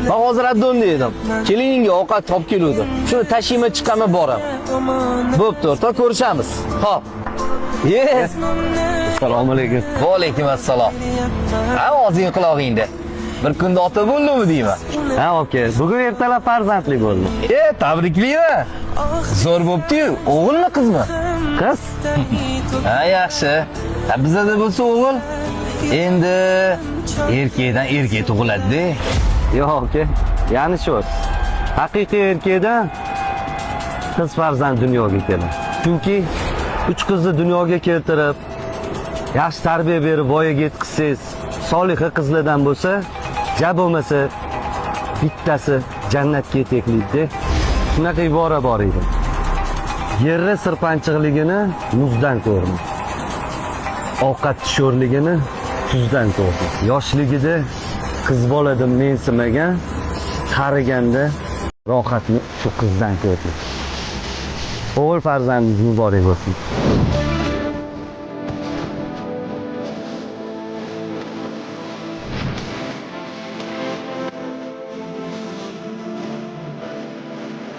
Men hozir addon dedim. Keliningga ovqat topib keluvdi. Shuni tashiyma chiqaman boraman. Bo'pti, o'rta ko'rishamiz. Xo'p. Assalomu alaykum. Va alaykum assalom. Ha, o'zing qulog'ingda. Bir kunda ota bo'ldimi deyman. Ha, okey. Bugun ertalab farzandli bo'ldi. Tabriklayman. Zo'r bo'pti-yu. O'g'ilmi, qizmi? Qiz? Ha, yaxshi. Bizda bo'lsa o'g'il. Endi erkakdan erkak tug'iladi-da. Yo'q, okey. Ya'ni shu. Haqiqiy erkakdan qiz farzand dunyoga keladi. Chunki 3 qizni dunyoga keltirib, yaxshi tarbiya berib voyaga yetkazsangiz, soliha qizlardan bo'lsa, ja bo'lmasa bittasi jannatga yetaklaydi. Shunaqa ibora bor edi. Yerni sirpanchiqligini muzdan ko'rdim. Ovqat sho'rligini tuzdan ko'rdim. Yoshligida qiz boladim mensimagan, qariganda rohatni shu qizdan ko'rdim. O'g'il farzandingiz muborak bo'lsin.